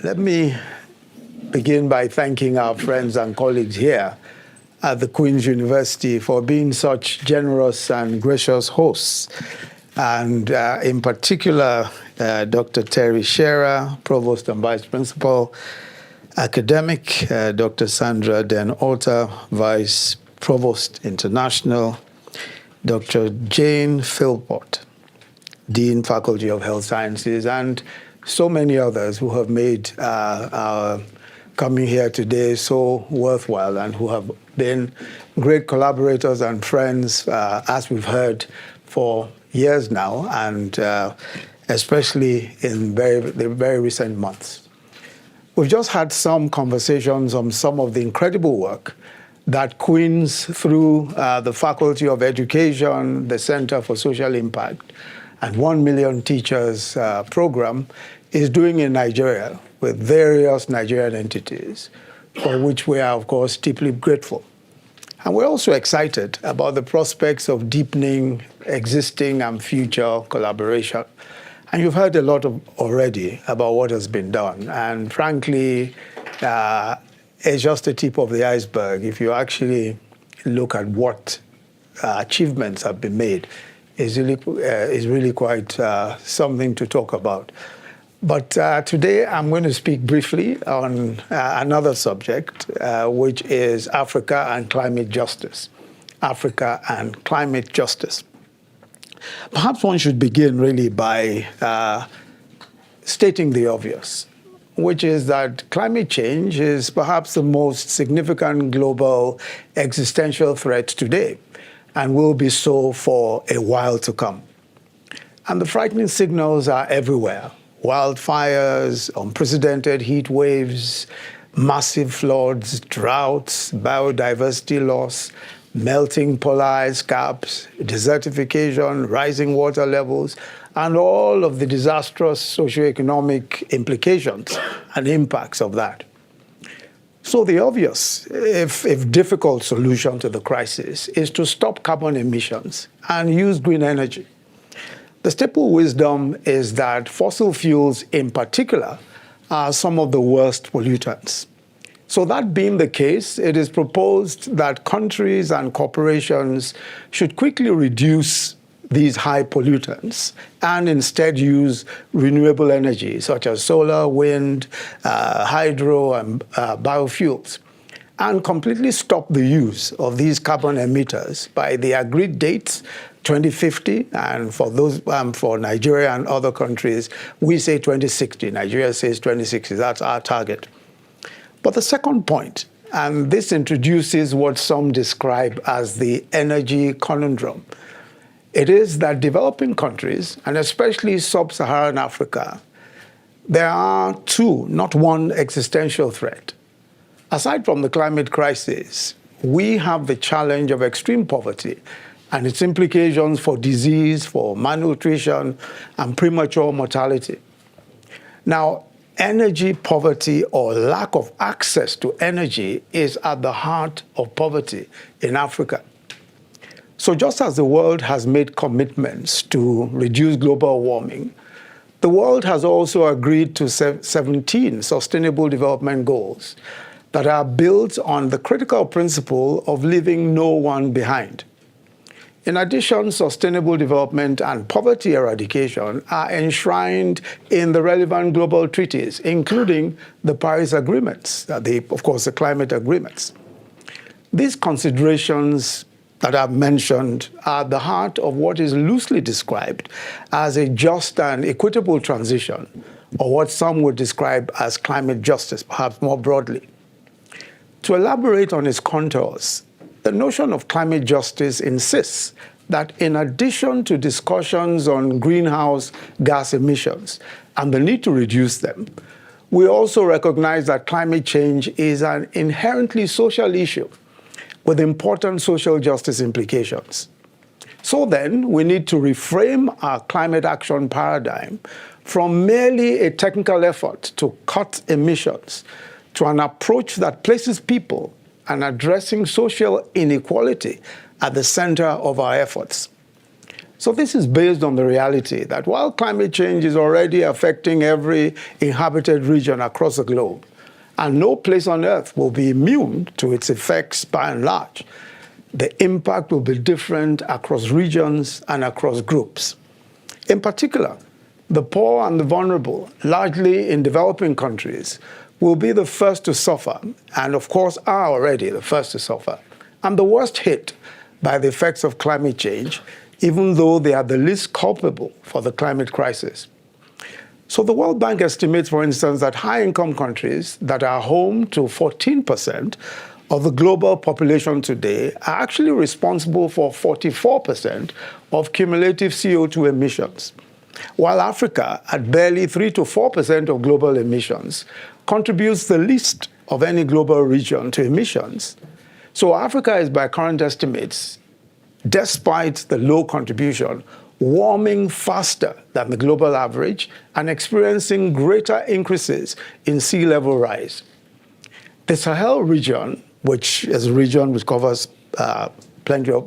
Let me begin by thanking our friends and colleagues here at the Queen's University for being such generous and gracious hosts. And in particular, Dr. Terry Shearer, Provost and Vice Principal, Academic, Dr. Sandra Den Alter, Vice Provost International, Dr. Jane Philpott, Dean, Faculty of Health Sciences, and so many others who have made our coming here today so worthwhile and who have been great collaborators and friends, as we've heard, for years now, and especially in the very recent months. We've just had some conversations on some of the incredible work that Queen's, through the Faculty of Education, the Center for Social Impact, and 1 Million Teachers program is doing in Nigeria with various Nigerian entities, for which we are, of course, deeply grateful. And we're also excited about the prospects of deepening existing and future collaboration. And you've heard a lot already about what has been done. And frankly, it's just the tip of the iceberg. If you actually look at what achievements have been made, is really quite something to talk about. But today I'm going to speak briefly on another subject, which is Africa and climate justice. Africa and climate justice. Perhaps one should begin really by stating the obvious, which is that climate change is perhaps the most significant global existential threat today, and will be so for a while to come. And the frightening signals are everywhere. Wildfires, unprecedented heat waves, massive floods, droughts, biodiversity loss, melting polar ice caps, desertification, rising water levels, and all of the disastrous socioeconomic implications and impacts of that. So the obvious, if difficult solution to the crisis is to stop carbon emissions and use green energy. The staple wisdom is that fossil fuels in particular are some of the worst pollutants. So that being the case, it is proposed that countries and corporations should quickly reduce these high pollutants and instead use renewable energy such as solar, wind, hydro, and biofuels, and completely stop the use of these carbon emitters by the agreed dates, 2050, and for those for Nigeria and other countries, we say 2060. Nigeria says 2060. That's our target. But the second point, and this introduces what some describe as the energy conundrum. It is that developing countries, and especially sub-Saharan Africa, there are two, not one, existential threat. Aside from the climate crisis, we have the challenge of extreme poverty and its implications for disease, for malnutrition, and premature mortality. Now, energy poverty or lack of access to energy is at the heart of poverty in Africa. So just as the world has made commitments to reduce global warming, the world has also agreed to 17 Sustainable Development Goals that are built on the critical principle of leaving no one behind. In addition, sustainable development and poverty eradication are enshrined in the relevant global treaties, including the Paris Agreements, of course, the climate agreements. These considerations that I've mentioned are at the heart of what is loosely described as a just and equitable transition, or what some would describe as climate justice, perhaps more broadly. To elaborate on its contours, the notion of climate justice insists that in addition to discussions on greenhouse gas emissions and the need to reduce them, we also recognize that climate change is an inherently social issue with important social justice implications. So then, we need to reframe our climate action paradigm from merely a technical effort to cut emissions to an approach that places people and addressing social inequality at the center of our efforts. So this is based on the reality that while climate change is already affecting every inhabited region across the globe, and no place on Earth will be immune to its effects by and large, the impact will be different across regions and across groups. In particular, the poor and the vulnerable, largely in developing countries, will be the first to suffer, and of course are already the first to suffer, and the worst hit by the effects of climate change, even though they are the least culpable for the climate crisis. So the World Bank estimates, for instance, that high-income countries that are home to 14% of the global population today are actually responsible for 44% of cumulative CO2 emissions, while Africa, at barely 3 to 4% of global emissions, contributes the least of any global region to emissions. So Africa is, by current estimates, despite the low contribution, warming faster than the global average and experiencing greater increases in sea level rise. The Sahel region, which is a region which covers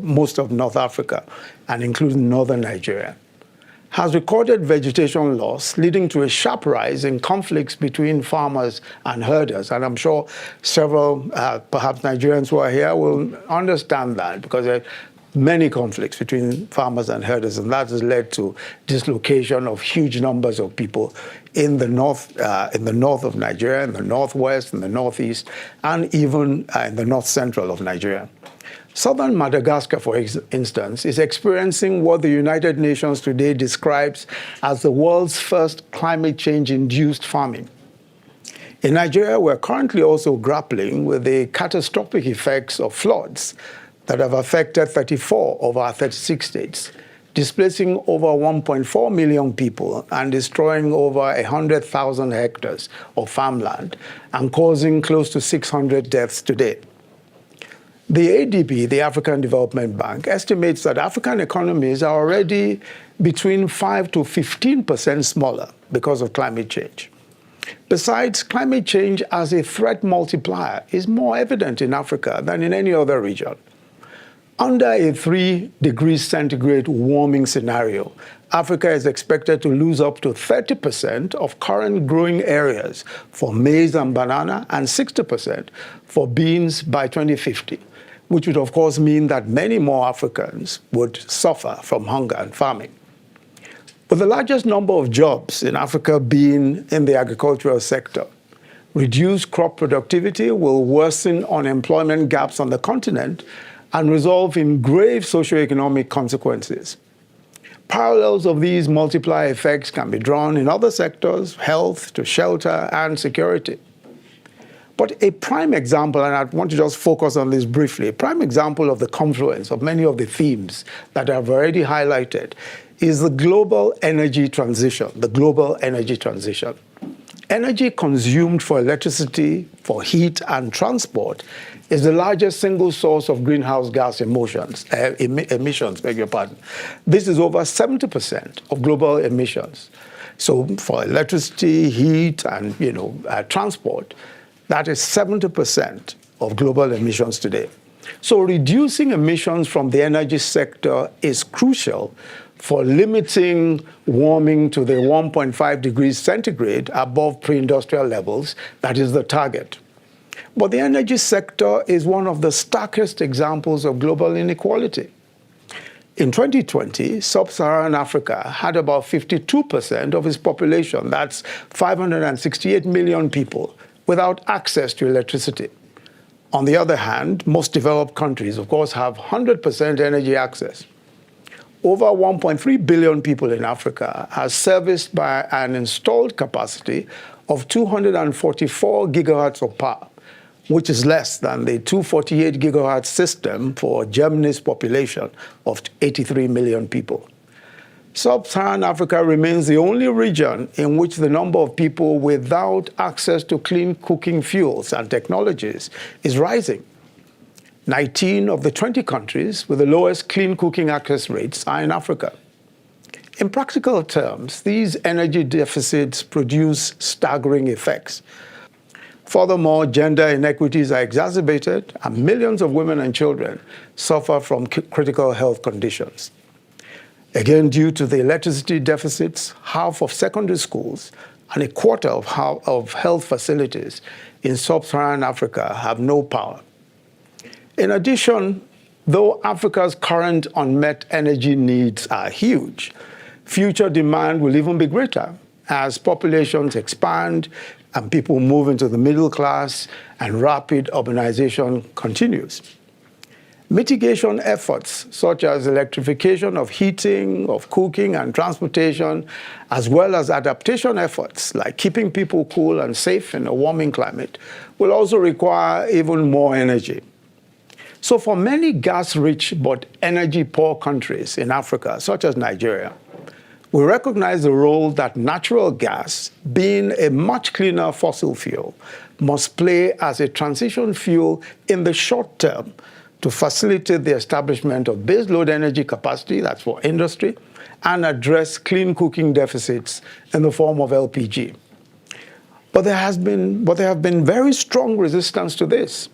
most of North Africa and including northern Nigeria, has recorded vegetation loss, leading to a sharp rise in conflicts between farmers and herders. And I'm sure several, perhaps Nigerians who are here, will understand that, because there are many conflicts between farmers and herders, and that has led to dislocation of huge numbers of people in the north of Nigeria, in the northwest, in the northeast, and even in the north central of Nigeria. Southern Madagascar, for instance, is experiencing what the United Nations today describes as the world's first climate change-induced famine. In Nigeria, we're currently also grappling with the catastrophic effects of floods that have affected 34 of our 36 states, displacing over 1.4 million people and destroying over 100,000 hectares of farmland and causing close to 600 deaths to date. The ADB, the African Development Bank, estimates that African economies are already between 5 to 15% smaller because of climate change. Besides, climate change as a threat multiplier is more evident in Africa than in any other region. Under a 3 degrees centigrade warming scenario, Africa is expected to lose up to 30% of current growing areas for maize and banana and 60% for beans by 2050, which would of course mean that many more Africans would suffer from hunger and famine. With the largest number of jobs in Africa being in the agricultural sector, reduced crop productivity will worsen unemployment gaps on the continent and result in grave socioeconomic consequences. Parallels of these multiplier effects can be drawn in other sectors, health to shelter and security. But a prime example, and I want to just focus on this briefly, a prime example of the confluence of many of the themes that I've already highlighted is the global energy transition, Energy consumed for electricity, for heat and transport is the largest single source of greenhouse gas emissions. This is over 70% of global emissions. So for electricity, heat, and transport, that is 70% of global emissions today. So reducing emissions from the energy sector is crucial for limiting warming to the 1.5 degrees centigrade above pre-industrial levels. That is the target. But the energy sector is one of the starkest examples of global inequality. In 2020, sub-Saharan Africa had about 52% of its population, that's 568 million people, without access to electricity. On the other hand, most developed countries, of course, have 100% energy access. Over 1.3 billion people in Africa are serviced by an installed capacity of 244 gigawatts of power, which is less than the 248 gigawatt system for Germany's population of 83 million people. Sub-Saharan Africa remains the only region in which the number of people without access to clean cooking fuels and technologies is rising. 19 of the 20 countries with the lowest clean cooking access rates are in Africa. In practical terms, these energy deficits produce staggering effects. Furthermore, gender inequities are exacerbated, and millions of women and children suffer from critical health conditions. Again, due to the electricity deficits, half of secondary schools and a quarter of health facilities in sub-Saharan Africa have no power. In addition, though Africa's current unmet energy needs are huge, future demand will even be greater as populations expand and people move into the middle class and rapid urbanization continues. Mitigation efforts such as electrification of heating, of cooking and transportation, as well as adaptation efforts like keeping people cool and safe in a warming climate, will also require even more energy. So for many gas-rich but energy-poor countries in Africa, such as Nigeria, we recognize the role that natural gas, being a much cleaner fossil fuel, must play as a transition fuel in the short term to facilitate the establishment of baseload energy capacity, that's for industry, and address clean cooking deficits in the form of LPG. But there have been very strong resistance to this.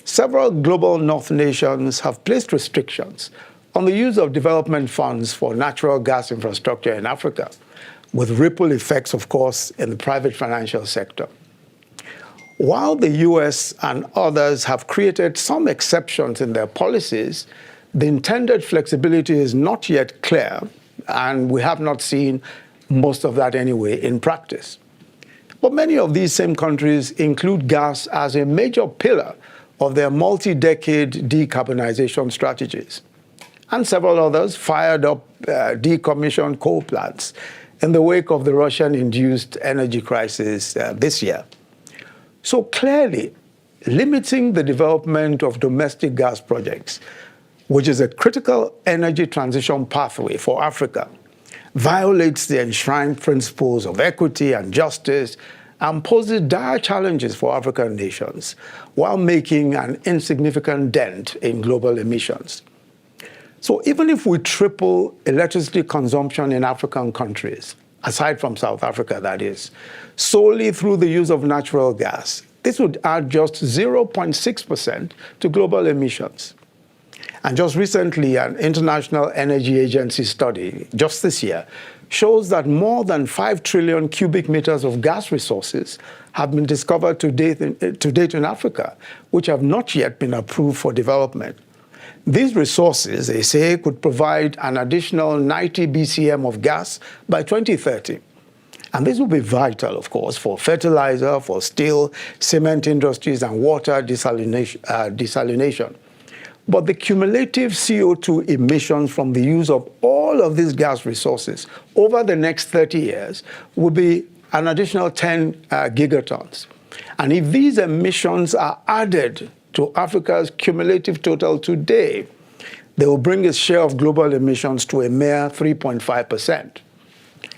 Several global North nations have placed restrictions on the use of development funds for natural gas infrastructure in Africa, with ripple effects, of course, in the private financial sector. While the US and others have created some exceptions in their policies, the intended flexibility is not yet clear, and we have not seen most of that anyway in practice. But many of these same countries include gas as a major pillar of their multi-decade decarbonization strategies. And several others fired up decommissioned coal plants in the wake of the Russian-induced energy crisis this year. So clearly, limiting the development of domestic gas projects, which is a critical energy transition pathway for Africa, violates the enshrined principles of equity and justice and poses dire challenges for African nations while making an insignificant dent in global emissions. So even if we triple electricity consumption in African countries, aside from South Africa, that is, solely through the use of natural gas, this would add just 0.6% to global emissions. And just recently, an International Energy Agency study, just this year, shows that more than 5 trillion cubic meters of gas resources have been discovered to date in Africa, which have not yet been approved for development. These resources, they say, could provide an additional 90 BCM of gas by 2030. And this will be vital, of course, for fertilizer, for steel, cement industries, and water desalination. But the cumulative CO2 emissions from the use of all of these gas resources over the next 30 years will be an additional 10 gigatons. And if these emissions are added to Africa's cumulative total today, they will bring its share of global emissions to a mere 3.5%.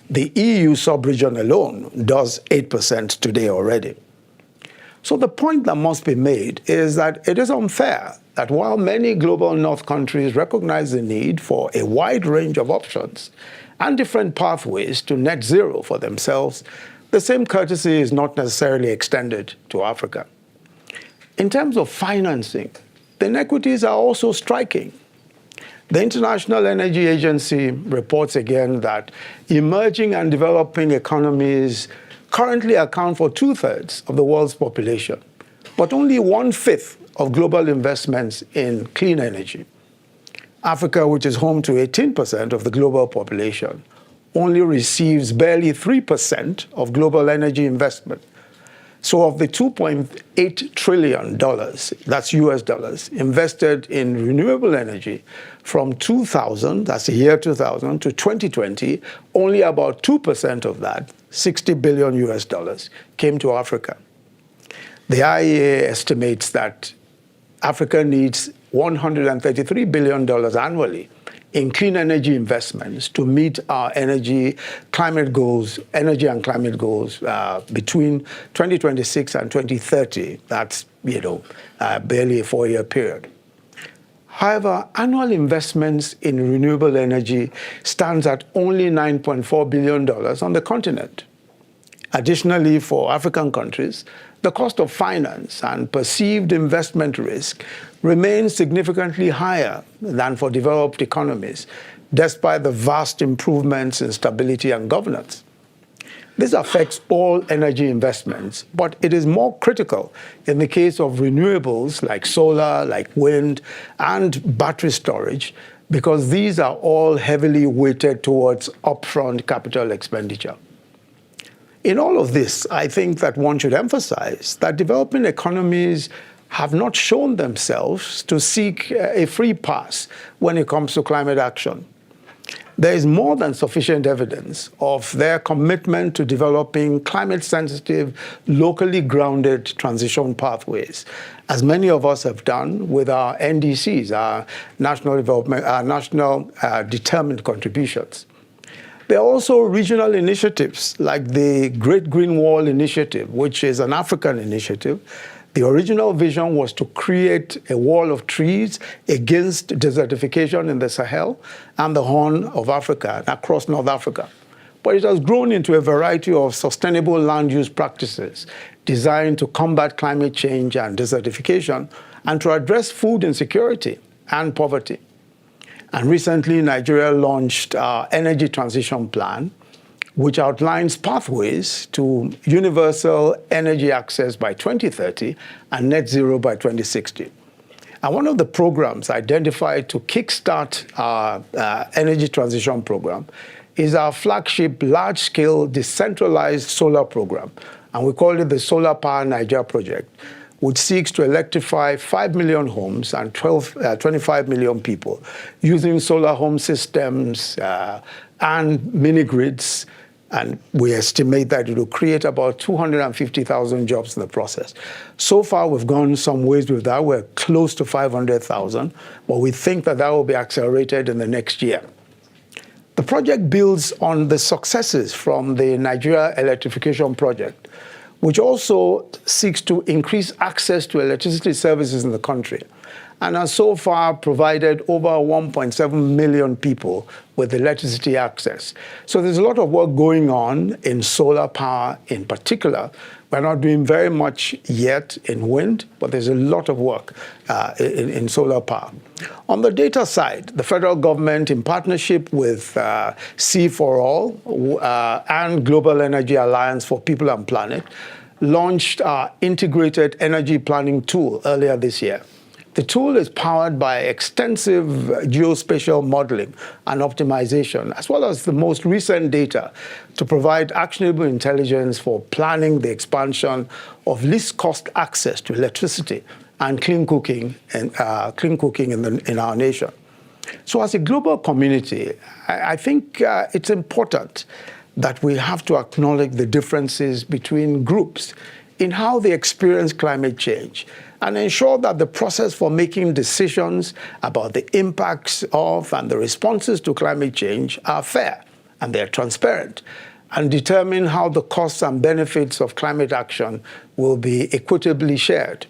The EU sub-region alone does 8% today already. So the point that must be made is that it is unfair that while many global North countries recognize the need for a wide range of options and different pathways to net zero for themselves, the same courtesy is not necessarily extended to Africa. In terms of financing, the inequities are also striking. The International Energy Agency reports again that emerging and developing economies currently account for 2/3 of the world's population, but only 1/5 of global investments in clean energy. Africa, which is home to 18% of the global population, only receives barely 3% of global energy investment. So of the $2.8 trillion, that's US dollars, invested in renewable energy from 2000, that's the year 2000, to 2020, only about 2% of that, $60 billion US dollars, came to Africa. The IEA estimates that Africa needs $133 billion annually in clean energy investments to meet our energy and climate goals between 2026 and 2030. That's, barely a 4-year period. However, annual investments in renewable energy stands at only $9.4 billion on the continent. Additionally, for African countries, the cost of finance and perceived investment risk remains significantly higher than for developed economies despite the vast improvements in stability and governance. This affects all energy investments, but it is more critical in the case of renewables like solar, like wind, and battery storage, because these are all heavily weighted towards upfront capital expenditure. In all of this, I think that one should emphasize that developing economies have not shown themselves to seek a free pass when it comes to climate action. There is more than sufficient evidence of their commitment to developing climate-sensitive, locally grounded transition pathways, as many of us have done with our NDCs, our national determined contributions. There are also regional initiatives like the Great Green Wall Initiative, which is an African initiative. The original vision was to create a wall of trees against desertification in the Sahel and the Horn of Africa, across North Africa. But it has grown into a variety of sustainable land use practices designed to combat climate change and desertification and to address food insecurity and poverty. And recently, Nigeria launched our Energy Transition Plan, which outlines pathways to universal energy access by 2030 and net zero by 2060. And one of the programs identified to kickstart our energy transition program is our flagship large-scale decentralized solar program, and we call it the Solar Power Nigeria Project, which seeks to electrify 5 million homes and 25 million people using solar home systems and mini-grids. And we estimate that it will create about 250,000 jobs in the process. So far, we've gone some ways with that. We're close to 500,000, but we think that that will be accelerated in the next year. The project builds on the successes from the Nigeria Electrification Project, which also seeks to increase access to electricity services in the country, and has so far provided over 1.7 million people with electricity access. So there's a lot of work going on in solar power in particular. We're not doing very much yet in wind, but there's a lot of work in solar power. On the data side, the federal government, in partnership with C4All and Global Energy Alliance for People and Planet, launched our integrated energy planning tool earlier this year. The tool is powered by extensive geospatial modeling and optimization, as well as the most recent data to provide actionable intelligence for planning the expansion of least cost access to electricity and clean cooking in our nation. So as a global community, I think it's important that we have to acknowledge the differences between groups in how they experience climate change, and ensure that the process for making decisions about the impacts of and the responses to climate change are fair and they're transparent, and determine how the costs and benefits of climate action will be equitably shared.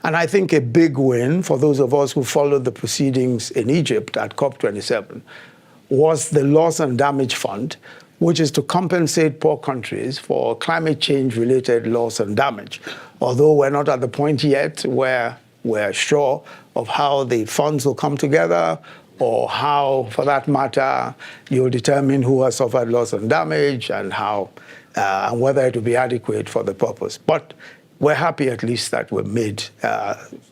And I think a big win for those of us who followed the proceedings in Egypt at COP27 was the Loss and Damage Fund, which is to compensate poor countries for climate change-related loss and damage. Although we're not at the point yet where we're sure of how the funds will come together, or how, for that matter, you'll determine who has suffered loss and damage and how, and whether it will be adequate for the purpose. But we're happy at least that we've made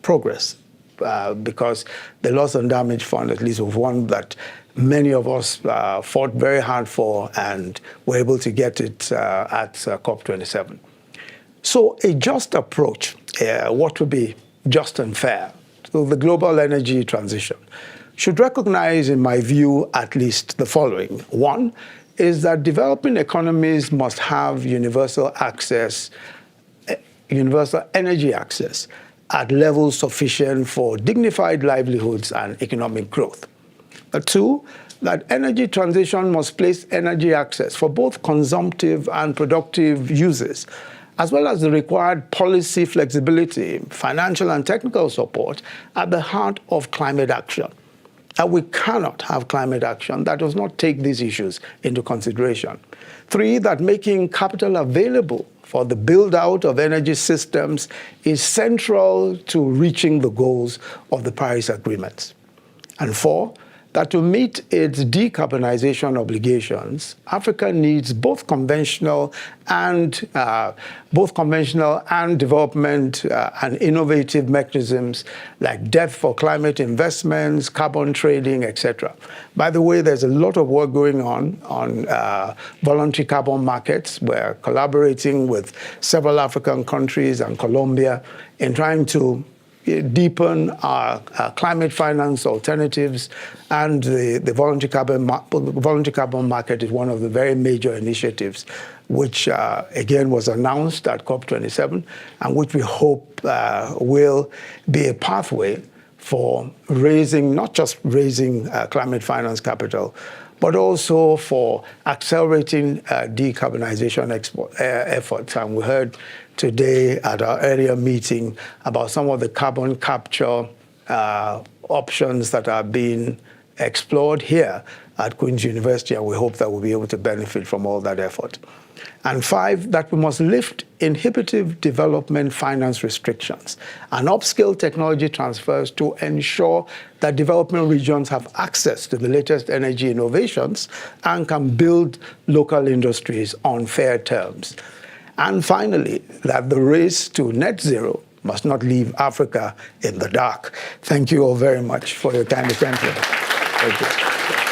progress, because the Loss and Damage Fund at least was one that many of us fought very hard for, and were able to get it at COP27. So a just approach, what would be just and fair to the global energy transition, should recognize, in my view, at least the following. One is that developing economies must have universal access, universal energy access at levels sufficient for dignified livelihoods and economic growth. Two, that energy transition must place energy access for both consumptive and productive uses, as well as the required policy flexibility, financial and technical support at the heart of climate action. And we cannot have climate action that does not take these issues into consideration. Three, that making capital available for the build-out of energy systems is central to reaching the goals of the Paris Agreement. And four, that to meet its decarbonization obligations, Africa needs both conventional and development and innovative mechanisms like debt for climate investments, carbon trading, etc. By the way, there's a lot of work going on voluntary carbon markets. We're collaborating with several African countries and Colombia in trying to deepen our climate finance alternatives, and the voluntary carbon market is one of the very major initiatives which again was announced at COP27 and which we hope will be a pathway for not just raising climate finance capital, but also for accelerating decarbonization efforts. And we heard today at our earlier meeting about some of the carbon capture options that are being explored here at Queen's University, and we hope that we'll be able to benefit from all that effort. And 5, that we must lift inhibitive development finance restrictions and upscale technology transfers to ensure that developing regions have access to the latest energy innovations and can build local industries on fair terms. And finally, that the race to net zero must not leave Africa in the dark. Thank you all very much for your kind attention. Thank you.